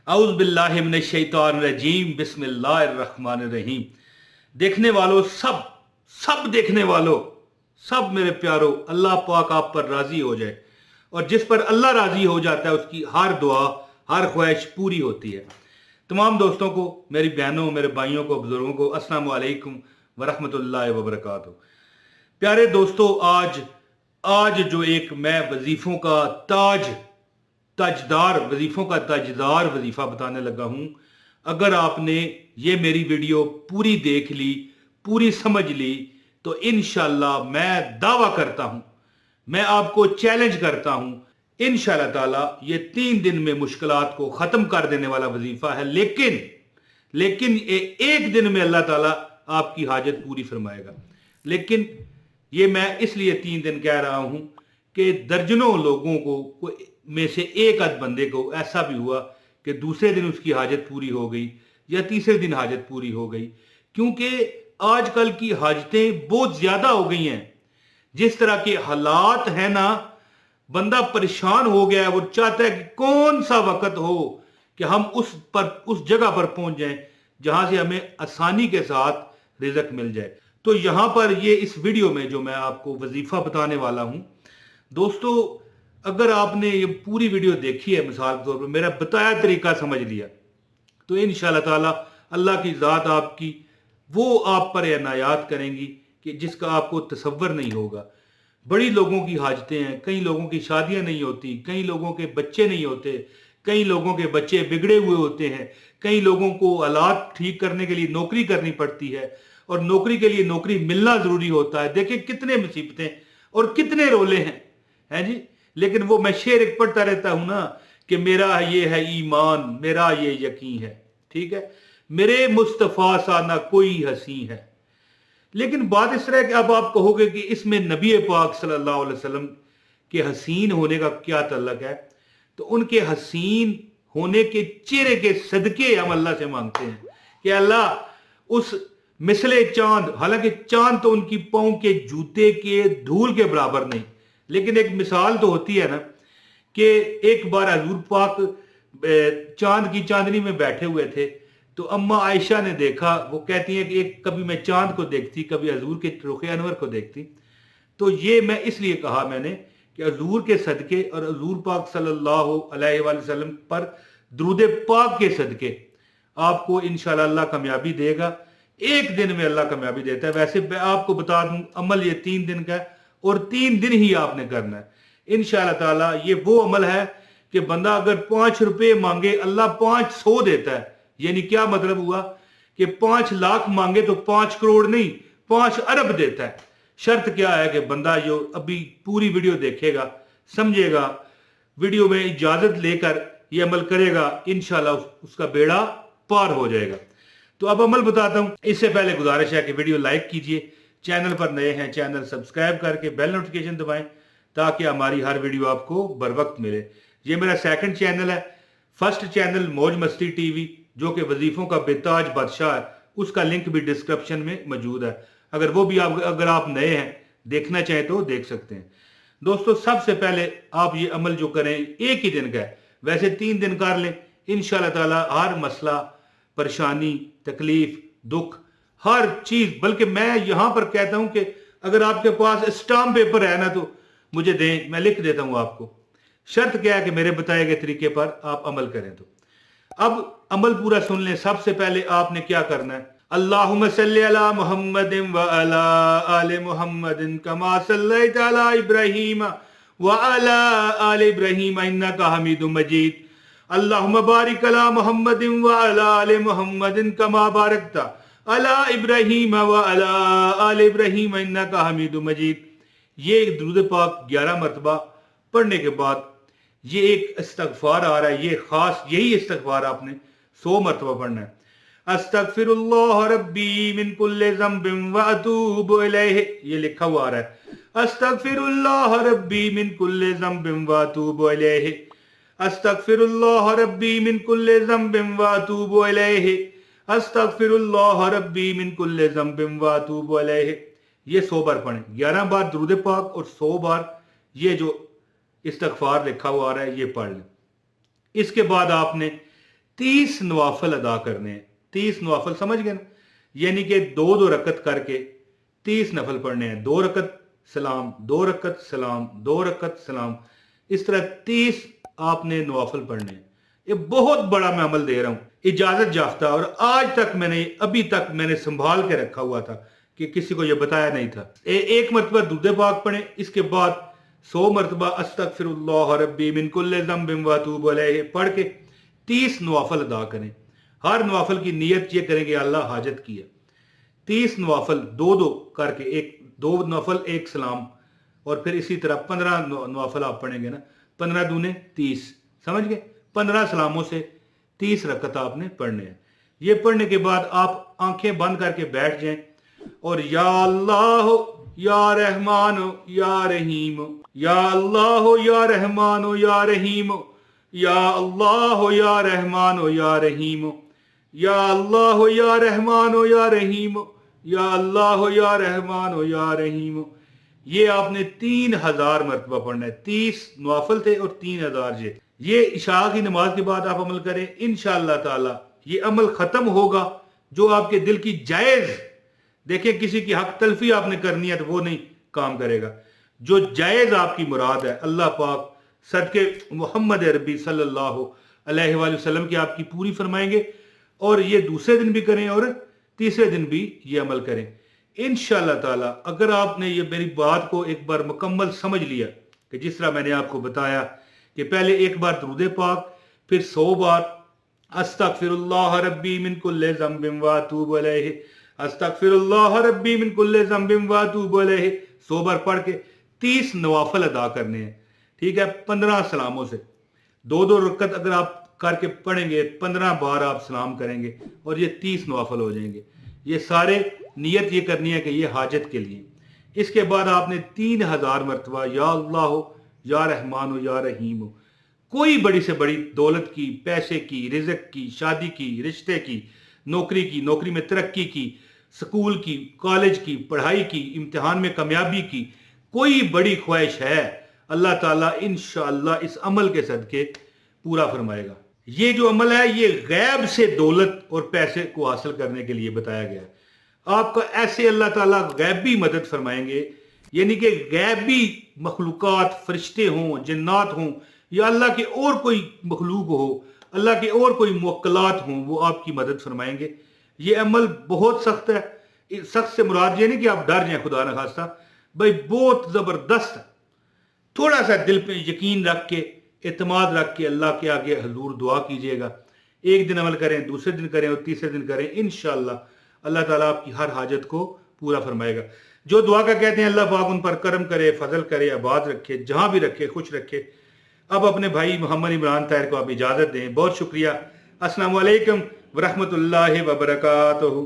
औज़ बिल्लाहि मिनश शैतानिर रजीम, बिस्मिल्लाहिर रहमानिर रहीम। देखने वालों, सब सब देखने वालों, सब मेरे प्यारों, अल्लाह पाक आप पर राजी हो जाए, और जिस पर अल्लाह राजी हो जाता है उसकी हर दुआ, हर ख्वाहिश पूरी होती है। तमाम दोस्तों को, मेरी बहनों, मेरे भाइयों को, बुजुर्गों को अस्सलाम वालेकुम वरहमतुल्लाहि वबरकातुहू। प्यारे दोस्तों, आज आज जो एक मैं वजीफों का ताजदार वजीफों का ताजदार वजीफा बताने लगा हूं। अगर आपने ये मेरी वीडियो पूरी देख ली, पूरी समझ ली, तो इंशाल्लाह मैं दावा करता हूं, मैं आपको चैलेंज करता हूं, इंशाल्लाह ताला ये 3 दिन में मुश्किलात को खत्म कर देने वाला वजीफा है। लेकिन एक दिन में अल्लाह ताला आपकी हाजत पूरी फरमाएगा। लेकिन ये मैं इसलिए 3 दिन कह रहा हूं कि दर्जनों लोगों को में से एक आध बंदे को ऐसा भी हुआ कि दूसरे दिन उसकी हाजत पूरी हो गई या तीसरे दिन हाजत पूरी हो गई, क्योंकि आजकल की हाजतें बहुत ज्यादा हो गई हैं। जिस तरह के हालात हैं ना, बंदा परेशान हो गया है। वो चाहता है कि कौन सा वक्त हो कि हम उस जगह पर पहुंच जाएं जहां से हमें आसानी के साथ रिज़्क मिल जाए। तो यहां पर ये इस वीडियो में जो मैं आपको वजीफा बताने वाला हूं दोस्तों, अगर आपने ये पूरी वीडियो देखी है, मिसाल के तौर पर मेरा बताया तरीका समझ लिया, तो इंशाल्लाह ताला अल्लाह की ज़ात आपकी वो आप पर इनायात करेंगी कि जिसका आपको तसव्वुर नहीं होगा। बड़ी लोगों की हाजतें हैं, कई लोगों की शादियां नहीं होती, कई लोगों के बच्चे नहीं होते, कई लोगों के बच्चे बिगड़े हुए होते हैं, कई लोगों को हालात ठीक करने के लिए नौकरी करनी पड़ती है, और नौकरी के लिए नौकरी मिलना ज़रूरी होता है। देखिए कितने मुसीबतें और कितने रोले हैं जी। लेकिन वो मैं शेर एक पढ़ता रहता हूं ना कि मेरा ये है ईमान, मेरा ये यकीन है, ठीक है, मेरे मुस्तफ़ा सा ना कोई हसी है। लेकिन बात इस तरह कि अब आप कहोगे कि इसमें नबी पाक सल्लल्लाहु अलैहि वसल्लम के हसीन होने का क्या तल्लक है। तो उनके हसीन होने के चेहरे के सदके हम अल्लाह से मांगते हैं कि अल्लाह उस मिसले चांद, हालांकि चांद तो उनकी पांव के जूते के धूल के बराबर नहीं, लेकिन एक मिसाल तो होती है ना कि एक बार हजूर पाक चांद की चांदनी में बैठे हुए थे, तो अम्मा आयशा ने देखा, वो कहती हैं कि एक कभी मैं चांद को देखती, कभी हजूर के रुख अनवर को देखती। तो ये मैं इसलिए कहा मैंने कि हजूर के सदके और हजूर पाक सल्लल्लाहु अलैहि वसल्लम पर दुरूद पाक के सदके आपको इंशाल्लाह अल्लाह कामयाबी देगा। एक दिन में अल्लाह कामयाबी देता है। वैसे मैं आपको बता दूं, अमल ये 3 दिन का है और 3 दिन ही आपने करना है इंशाल्लाह ताला। ये वो अमल है कि बंदा अगर 5 रुपए मांगे अल्लाह 500 देता है। यानी क्या मतलब हुआ कि 5 लाख मांगे तो 5 करोड़ नहीं, 5 अरब देता है। शर्त क्या है कि बंदा जो अभी पूरी वीडियो देखेगा, समझेगा, वीडियो में इजाजत लेकर ये अमल करेगा, इंशाल्लाह उसका बेड़ा पार हो जाएगा। तो अब अमल बताता हूं। इससे पहले गुजारिश है कि वीडियो लाइक कीजिए, चैनल पर नए हैं चैनल सब्सक्राइब करके बेल नोटिफिकेशन दबाएं ताकि हमारी हर वीडियो आपको बर वक्त मिले। ये मेरा सेकंड चैनल है। फर्स्ट चैनल मौज मस्ती टीवी, जो कि वजीफों का बेताज बादशाह है, उसका लिंक भी डिस्क्रिप्शन में मौजूद है। अगर आप नए हैं, देखना चाहें तो देख सकते हैं। दोस्तों, सबसे पहले आप ये अमल जो करें एक ही दिन का है, वैसे 3 दिन कर लें, इंशाल्लाह ताला हर मसला, परेशानी, तकलीफ, दुख, हर चीज, बल्कि मैं यहां पर कहता हूं कि अगर आपके पास स्टाम्प पेपर है ना तो मुझे दें, मैं लिख देता हूं आपको। शर्त क्या है कि मेरे बताए गए तरीके पर आप अमल करें। तो अब अमल पूरा सुन लें। सबसे पहले आपने क्या करना है, अल्लाहुम्मा सल्ली अला मुहम्मदिन व अला आले मुहम्मदिन कमा सल्लैता अला इब्राहीम व अला आले इब्राहीम इन्नका हमीदुम मजीद। अल्लाहुम्मा बारिक अला मुहम्मदिन व अला आले मुहम्मदिन कमा बारकता अला इब्राहीम व अला आले इब्राहीम इन्नका हमीदुम मजीद। ये दुरूद पाक 11 मरतबा पढ़ने के बाद ये एक इस्तगफार आ रहा है, ये खास यही इस्तगफार आपने 100 मरतबा पढ़ना है। अस्तगफिरुल्लाह रब्बी मिन कुल्लि ज़ंबिन व अतूबु इलैहि, ये लिखा हुआ आ रहा है। अस्तगफिरुल्लाह रब्बी मिन कुल्लि ज़ंबिन व अतूबु इलैहि, अस्तगफिरुल्लाह रब्बी मिन कुल्लि ज़ंबिन व अतूबु इलैहि, अस्तगफिरुल्लाह रब्बी मिन कुल्लि ज़ंबिन व अतूबु इलैहि। ये 100 बार पढ़ें, 11 बार दुरूद पाक और 100 बार ये जो इस्तगफार लिखा हुआ आ रहा है ये पढ़ लें। इसके बाद आपने 30 नवाफिल अदा करने हैं। 30 नवाफिल समझ गए ना, यानी कि 2-2 रकत करके 30 नफल पढ़ने हैं। 2 रकत सलाम, 2 रकत सलाम, 2 रकत सलाम, इस तरह 30 आपने नवाफिल पढ़ने हैं। ये बहुत बड़ा मैं अमल दे रहा हूं, इजाजत याफ्ता, और आज तक अभी तक मैंने संभाल के रखा हुआ था कि किसी को ये बताया नहीं था। एक मरतबा दुरूद पाक पढ़े, इसके बाद 100 मरतबा अस्तगफिरुल्लाह रब्बी मिन कुल्लि ज़ंबिन व अतूबु अलैहि पढ़ के 30 नवाफिल अदा करें। हर नवाफिल की नीयत ये करेंगे अल्लाह हाजत की है। 30 नवाफिल 2-2 करके, 2 नफल 1 सलाम, और फिर इसी तरह 15 नवाफिल आप पढ़ेंगे ना, 15 दूने 30, समझ गए। 15 सलामों से 30 रकत आपने पढ़ने हैं। ये पढ़ने के बाद आप आंखें बंद करके बैठ जाएं और या अल्लाह या रहमान या रहीम, या अल्लाह या रहमान या रहीम, या अल्लाह या रहमान या रहीम, या अल्लाह या रहमान या रहीम, या अल्लाह या रहमान या रहीम। ये आपने 3000 मरतबा पढ़ना है। 30 नवाफिल थे और 3000 ये इशा की नमाज के बाद आप अमल करें, इंशाअल्लाह ताला ये अमल खत्म होगा। जो आपके दिल की जायज, देखिए किसी की हक तलफी आपने करनी है तो वो नहीं काम करेगा। जो जायज आपकी मुराद है, अल्लाह पाक सदके मोहम्मद अरबी सल्लल्लाहु अलैहि वसल्लम की आपकी पूरी फरमाएंगे। और ये दूसरे दिन भी करें और तीसरे दिन भी ये अमल करें इंशाअल्लाह ताला। अगर आपने ये मेरी बात को एक बार मुकम्मल समझ लिया कि जिस तरह मैंने आपको बताया कि पहले एक बार दुरूद पाक, फिर 100 बार अस्तगफिरुल्लाह रब्बी मिन कुल्लि ज़ंबिन व अतूबु अलैहि, अस्तगफिरुल्लाह रब्बी मिन कुल्लि ज़ंबिन व अतूबु अलैहि 100 बार पढ़ के 30 नवाफिल अदा करने हैं। ठीक है, 15 सलामों से 2-2 रकत अगर आप करके पढ़ेंगे, 15 बार आप सलाम करेंगे और ये 30 नवाफिल हो जाएंगे। ये सारे नियत ये करनी है कि ये हाजत के लिए। इसके बाद आपने 3000 मरतबा या अल्लाह या रहमान या रहीम, कोई बड़ी से बड़ी दौलत की, पैसे की, रिज़्क की, शादी की, रिश्ते की, नौकरी में तरक्की की, स्कूल की, कॉलेज की, पढ़ाई की, इम्तिहान में कामयाबी की कोई बड़ी ख्वाहिश है, अल्लाह ताला इंशाअल्लाह इस अमल के सदके पूरा फरमाएगा। ये जो अमल है ये गैब से दौलत और पैसे को हासिल करने के लिए बताया गया है। आपका ऐसे अल्लाह ताला गैबी मदद फरमाएंगे, यानी कि गैबी मखलूकात, फरिश्ते हों, जिन्नात हों, या अल्लाह के और कोई मखलूक हो, अल्लाह के और कोई मुवक्कलात हों, वो आपकी मदद फरमाएंगे। ये अमल बहुत सख्त है। सख्त से मुराद ये नहीं कि आप डर जाएं, खुदा न खास्ता, भाई बहुत ज़बरदस्त है। थोड़ा सा दिल पे यकीन रख के, एतमाद रख के अल्लाह के आगे हजूर दुआ कीजिएगा। एक दिन अमल करें, दूसरे दिन करें और तीसरे दिन करें, इंशाअल्लाह अल्लाह ताला आपकी हर हाजत को पूरा फरमाएगा। जो दुआ का कहते हैं अल्लाह पाक उन पर करम करे, फजल करे, आबाद रखे, जहां भी रखे खुश रखे। अब अपने भाई मोहम्मद इमरान ताहिर को आप इजाजत दें। बहुत शुक्रिया। अस्सलाम वालेकुम व रहमतुल्लाहि व बरकातहू।